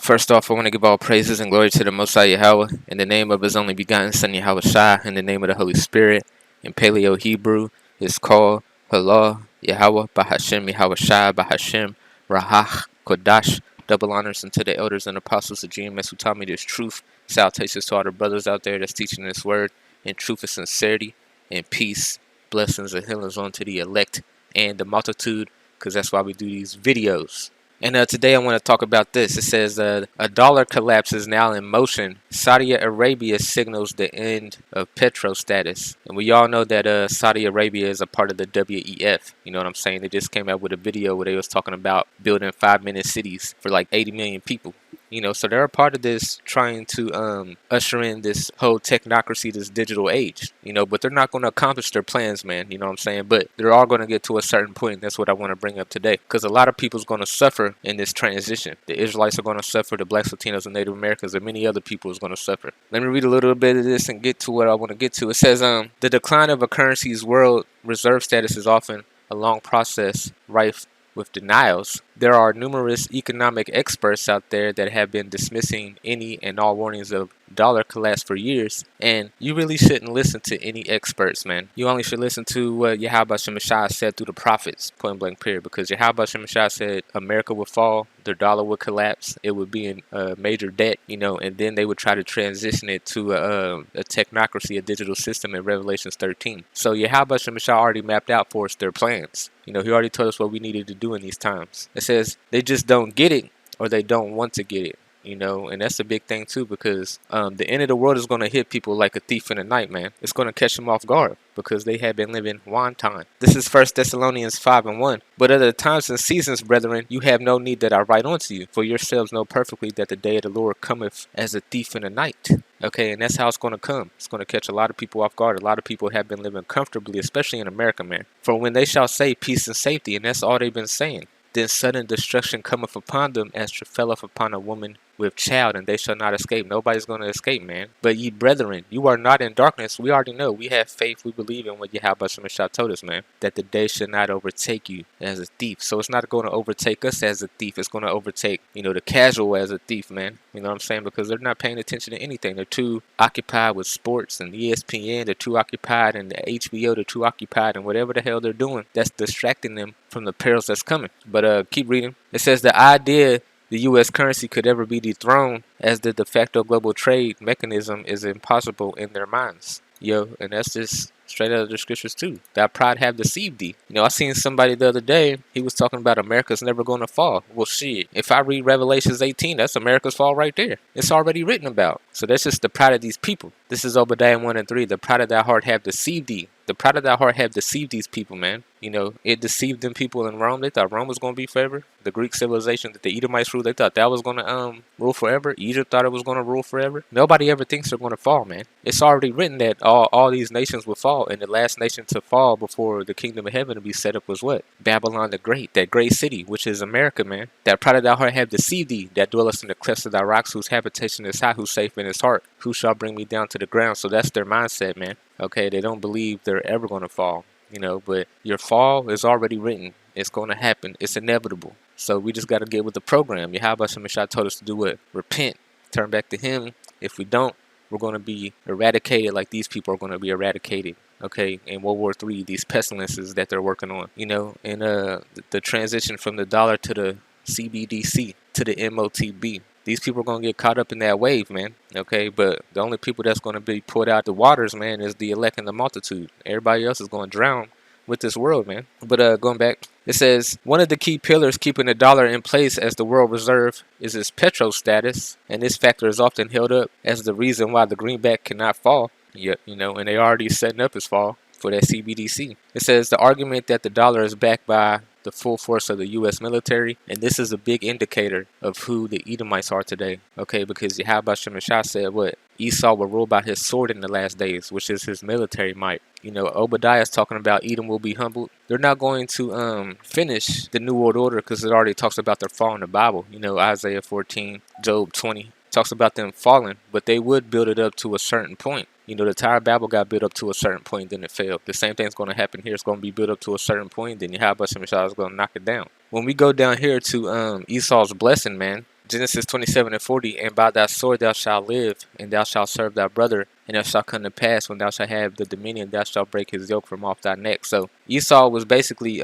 First off, I want to give all praises and glory to the Most High Yahawah, in the name of His only begotten Son YAHAWASHI, in the name of the Holy Spirit. In Paleo Hebrew, it's called Holy YAHAWAH Bahashem YAHAWASHI Bahashem Rahach Kodash. Double honors unto the elders and apostles of GMS who taught me this truth. Salutations to all the brothers out there that's teaching this word in truth and sincerity and peace. Blessings and healings unto the elect and the multitude, because that's why we do these videos. And today I want to talk about this. It says a dollar collapse is now in motion. Saudi Arabia signals the end of Petro status. And we all know that Saudi Arabia is a part of the WEF. You know what I'm saying? They just came out with a video where they was talking about building 5-minute cities for like 80 million people. You know, so they're a part of this trying to usher in this whole technocracy, this digital age, you know, but they're not going to accomplish their plans, man. You know what I'm saying? But they're all going to get to a certain point. That's what I want to bring up today, because a lot of people's going to suffer in this transition. The Israelites are going to suffer, the blacks, Latinos, and Native Americans, and many other people is going to suffer. Let me read a little bit of this and get to what I want to get to. It says, the decline of a currency's world reserve status is often a long process rife with denials. There are numerous economic experts out there that have been dismissing any and all warnings of dollar collapse for years, and you really shouldn't listen to any experts, man. You only should listen to what YAHAWASHI said through the prophets, point blank period, because YAHAWASHI said America would fall, their dollar would collapse, it would be in major debt, you know, and then they would try to transition it to a technocracy, a digital system in Revelations 13. So YAHAWASHI already mapped out for us their plans. You know, he already told us what we needed to do in these times. It says they just don't get it, or they don't want to get it. You know, and that's a big thing too, because the end of the world is going to hit people like a thief in the night, man. It's going to catch them off guard because they have been living wanton. This is 1 Thessalonians 5:1. But at the times and seasons, brethren, you have no need that I write unto you, for yourselves know perfectly that the day of the Lord cometh as a thief in the night. Okay, and that's how it's going to come. It's going to catch a lot of people off guard. A lot of people have been living comfortably, especially in America, man. For when they shall say peace and safety, and that's all they've been saying, then sudden destruction cometh upon them as felleth upon a woman with child, and they shall not escape. Nobody's going to escape, man. But ye brethren, you are not in darkness. We already know. We have faith. We believe in what YAHAWASHI told us, man, that the day should not overtake you as a thief. So it's not going to overtake us as a thief. It's going to overtake, you know, the casual as a thief, man. You know what I'm saying? Because they're not paying attention to anything. They're too occupied with sports and ESPN. They're too occupied in the HBO. They're too occupied in whatever the hell they're doing that's distracting them from the perils that's coming. But keep reading. It says the idea the U.S. currency could ever be dethroned as the de facto global trade mechanism is impossible in their minds. Yo, and that's just straight out of the scriptures too. That pride have deceived thee. You know, I seen somebody the other day, he was talking about America's never going to fall. Well, shit, if I read Revelations 18, that's America's fall right there. It's already written about. So that's just the pride of these people. This is Obadiah 1:3. The pride of thy heart have deceived thee. The pride of thy heart have deceived these people, man. You know, it deceived them people in Rome. They thought Rome was going to be forever. The Greek civilization that the Edomites ruled, they thought that was going to rule forever. Egypt thought it was going to rule forever. Nobody ever thinks they're going to fall, man. It's already written that all these nations will fall, and the last nation to fall before the kingdom of heaven to be set up was what? Babylon the Great, that great city, which is America, man. That pride of thy heart have deceived thee, that dwellest in the clefts of thy rocks, whose habitation is high, who's safe in his heart. Who shall bring me down to the ground? So that's their mindset, man. Okay, they don't believe they're ever going to fall, you know, but your fall is already written. It's going to happen. It's inevitable. So we just got to get with the program. YAHAWASHI told us to do what? Repent, turn back to him. If we don't, we're going to be eradicated like these people are going to be eradicated. Okay, in World War III, these pestilences that they're working on, you know, and the transition from the dollar to the CBDC to the MOTB. These people are going to get caught up in that wave, man. Okay, but the only people that's going to be pulled out the waters, man, is the elect and the multitude. Everybody else is going to drown with this world, man. But going back, it says, one of the key pillars keeping the dollar in place as the world reserve is its Petro status, and this factor is often held up as the reason why the greenback cannot fall. Yet, you know, and they already setting up its fall for that CBDC. It says the argument that the dollar is backed by the full force of the U.S. military, and this is a big indicator of who the Edomites are today. Okay, because YAHAWASHI said what? Esau will rule by his sword in the last days, which is his military might. You know, Obadiah is talking about Edom will be humbled. They're not going to finish the New World Order because it already talks about their fall in the Bible. You know, Isaiah 14, Job 20 talks about them falling, but they would build it up to a certain point. You know, the Tower of Babel got built up to a certain point, then it failed. The same thing's going to happen here. It's going to be built up to a certain point, then YAHAWASHI is going to knock it down. When we go down here to Esau's blessing, man, Genesis 27:40, and by thy sword thou shalt live, and thou shalt serve thy brother, and it shall come to pass when thou shalt have the dominion, thou shalt break his yoke from off thy neck. So Esau was basically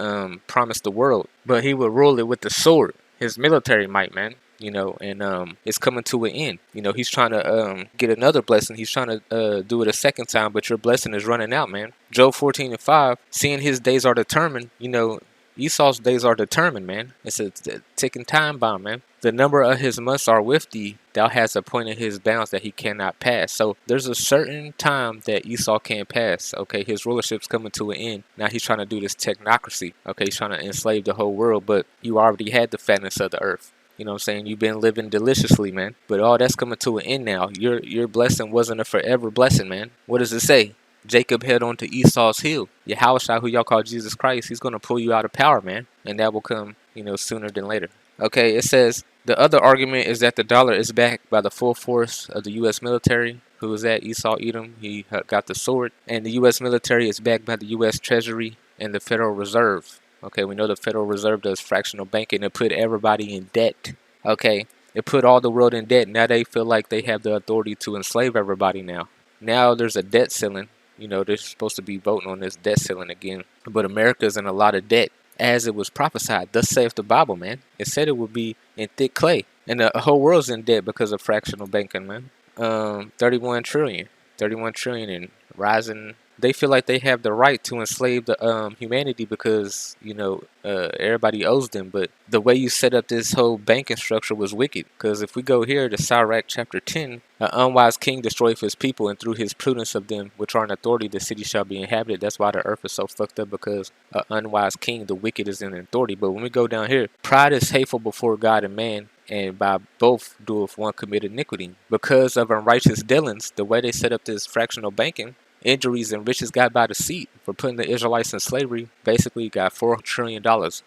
promised the world, but he would rule it with the sword, his military might, man. And it's coming to an end. He's trying to get another blessing. He's trying to do it a second time, but your blessing is running out, man. Job 14:5, seeing his days are determined. Esau's days are determined, man. It's a ticking time bomb, man. The number of his months are with thee. Thou hast appointed his bounds that he cannot pass. So there's a certain time that Esau can't pass. Okay, his rulership's coming to an end. Now he's trying to do this technocracy. Okay, he's trying to enslave the whole world, but you already had the fatness of the earth. You know what I'm saying? You've been living deliciously, man. But all that's coming to an end now. Your blessing wasn't a forever blessing, man. What does it say? Jacob held on to Esau's heel. YAHAWASHI, who y'all call Jesus Christ, he's going to pull you out of power, man. And that will come, sooner than later. Okay, it says, the other argument is that the dollar is backed by the full force of the U.S. military. Who is that? Esau Edom. He got the sword. And the U.S. military is backed by the U.S. Treasury and the Federal Reserve. Okay, we know the Federal Reserve does fractional banking. It put everybody in debt. Okay, it put all the world in debt. Now they feel like they have the authority to enslave everybody now. Now there's a debt ceiling. They're supposed to be voting on this debt ceiling again. But America's in a lot of debt, as it was prophesied. Thus saith the Bible, man. It said it would be in thick clay. And the whole world's in debt because of fractional banking, man. 31 trillion and rising. They feel like they have the right to enslave the humanity because everybody owes them. But the way you set up this whole banking structure was wicked. Because if we go here to Sirach chapter 10, an unwise king destroyeth his people, and through his prudence of them which are in authority, the city shall be inhabited. That's why the earth is so fucked up, because an unwise king, the wicked, is in authority. But when we go down here, pride is hateful before God and man, and by both doeth one commit iniquity. Because of unrighteous dealings, the way they set up this fractional banking, injuries and riches got by deceit for putting the Israelites in slavery, basically got $4 trillion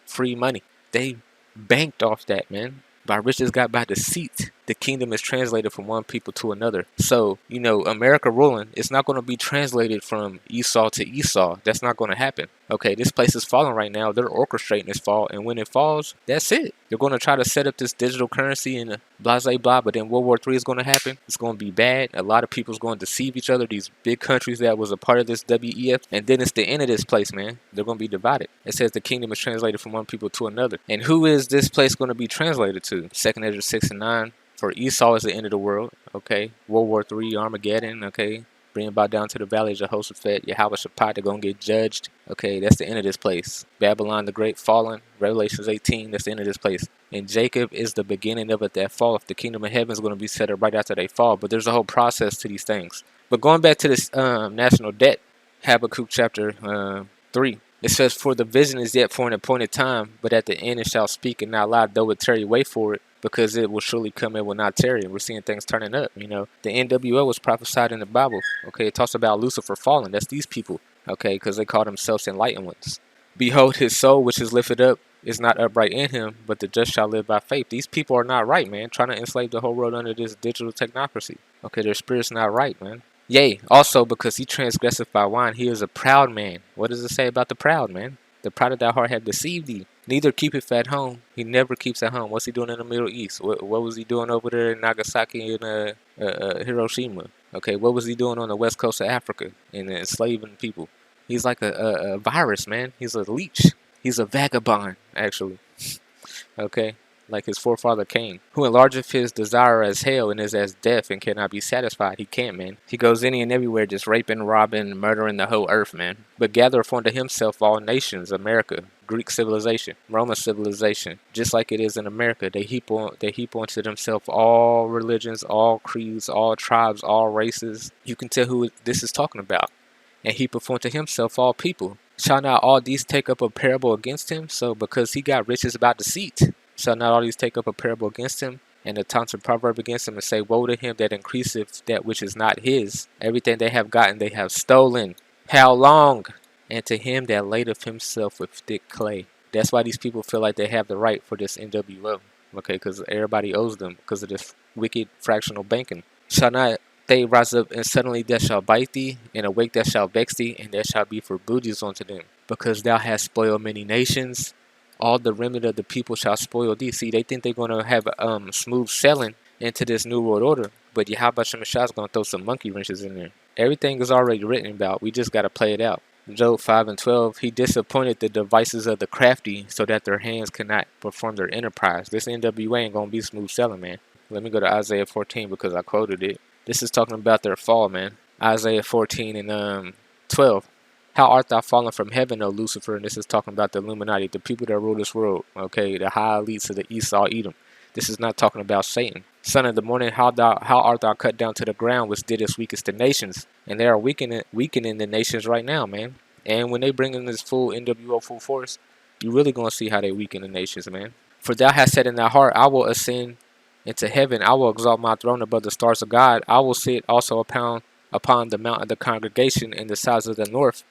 free money. They banked off that, man. By riches got by deceit, the kingdom is translated from one people to another. So, America ruling, it's not going to be translated from Esau to Esau. That's not going to happen. Okay, this place is falling right now. They're orchestrating this fall. And when it falls, that's it. They're going to try to set up this digital currency and blah, blah, blah. But then World War III is going to happen. It's going to be bad. A lot of people's going to deceive each other. These big countries that was a part of this WEF. And then it's the end of this place, man. They're going to be divided. It says the kingdom is translated from one people to another. And who is this place going to be translated to? 2nd Ezra 6:9. For Esau is the end of the world. Okay. World War III, Armageddon. Okay. Bring about down to the valley of Jehoshaphat. YAHAWASHI, they're going to get judged. Okay. That's the end of this place. Babylon the Great fallen. Revelations 18. That's the end of this place. And Jacob is the beginning of it that falleth. The kingdom of heaven is going to be set up right after they fall. But there's a whole process to these things. But going back to this national debt, Habakkuk chapter 3. It says, for the vision is yet for an appointed time, but at the end it shall speak and not lie, though it tarry, wait for it, because it will surely come, it will not tarry. And we're seeing things turning up. The NWO was prophesied in the Bible. Okay, it talks about Lucifer falling. That's these people. Okay, because they call themselves enlightened ones. Behold, his soul which is lifted up is not upright in him, but the just shall live by faith. These people are not right, man. Trying to enslave the whole world under this digital technocracy. Okay, their spirit's not right, man. Yea, also because he transgresseth by wine, he is a proud man. What does it say about the proud, man? The pride of thy heart hath deceived thee. Neither keepeth at home. He never keeps at home. What's he doing in the Middle East? What was he doing over there in Nagasaki and Hiroshima? Okay, what was he doing on the west coast of Africa and enslaving people? He's like a virus, man. He's a leech. He's a vagabond, actually. Okay. Like his forefather Cain, who enlargeth his desire as hell and is as death and cannot be satisfied. He can't, man. He goes any and everywhere just raping, robbing, murdering the whole earth, man. But gathereth unto himself all nations, America, Greek civilization, Roman civilization, just like it is in America. They heap onto themselves all religions, all creeds, all tribes, all races. You can tell who this is talking about. And heapeth unto himself all people. Shall not all these take up a parable against him? So because he got riches by deceit, shall not all these take up a parable against him, and a taunting proverb against him, and say, woe to him that increaseth that which is not his. Everything they have gotten they have stolen. How long? And to him that ladeth himself with thick clay. That's why these people feel like they have the right for this NWO. Okay, because everybody owes them because of this wicked fractional banking. Shall not they rise up, and suddenly there shall bite thee, and awake that shall vex thee, and there shall be for booties unto them. Because thou hast spoiled many nations, All the remnant of the people shall spoil thee. See, they think they're gonna have smooth sailing into this new world order, but Yahweh Shemashah is gonna throw some monkey wrenches in there. Everything is already written about. We just gotta play it out. Job 5:12. He disappointed the devices of the crafty, so that their hands cannot perform their enterprise. This NWA ain't gonna be smooth sailing, man. Let me go to Isaiah 14 because I quoted it. This is talking about their fall, man. Isaiah 14 and 12. How art thou fallen from heaven, O Lucifer? And this is talking about the Illuminati, the people that rule this world. Okay, the high elites of the Esau Edom. This is not talking about Satan. Son of the morning, how art thou cut down to the ground, which didst weakest the nations? And they are weakening the nations right now, man. And when they bring in this full NWO full force, you really gonna see how they weaken the nations, man. For thou hast said in thy heart, I will ascend into heaven. I will exalt my throne above the stars of God. I will sit also upon the mount of the congregation in the sides of the north.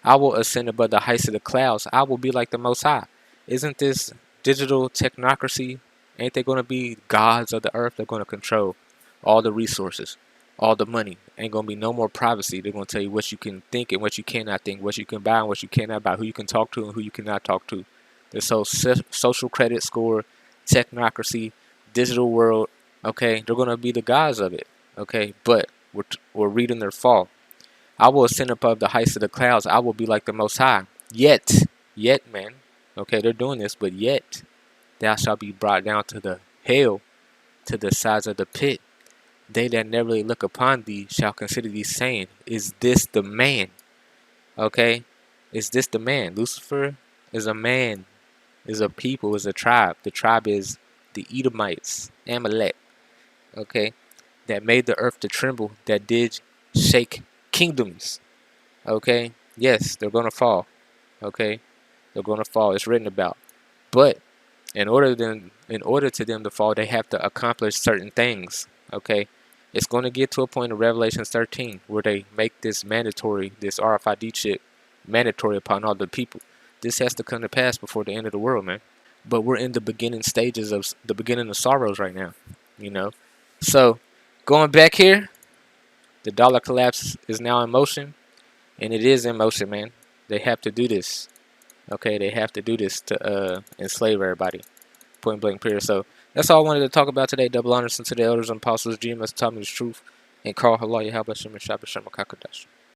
I will ascend above the heights of the clouds. I will be like the Most High. Isn't this digital technocracy? Ain't they going to be gods of the earth? They're going to control all the resources, all the money. Ain't going to be no more privacy. They're going to tell you what you can think and what you cannot think, what you can buy and what you cannot buy, who you can talk to and who you cannot talk to. This whole social credit score, technocracy, digital world, okay, they're going to be the gods of it, okay? But we're reading their fall. I will ascend above the heights of the clouds. I will be like the Most High. Yet, man. Okay, they're doing this, but yet thou shalt be brought down to the hell, to the sides of the pit. They that narrowly look upon thee shall consider thee, saying, is this the man? Okay, is this the man? Lucifer is a man, is a people, is a tribe. The tribe is the Edomites, Amalek. Okay, that made the earth to tremble, that did shake kingdoms. Okay, yes, they're gonna fall. Okay, they're gonna fall. It's written about. But in order to them to fall, they have to accomplish certain things. Okay, it's gonna get to a point in Revelation 13 where they make this mandatory, this RFID chip mandatory upon all the people. This has to come to pass before the end of the world, man. But we're in the beginning stages of the beginning of sorrows right now, you know. So going back here, the dollar collapse is now in motion, and it is in motion, man. They have to do this. Okay, they have to do this to enslave everybody. Point blank period. So that's all I wanted to talk about today. Double honors to the elders and apostles. GMS taught me the truth. And call Allah Yahawah Shem and Shabbat Shem Kakadash.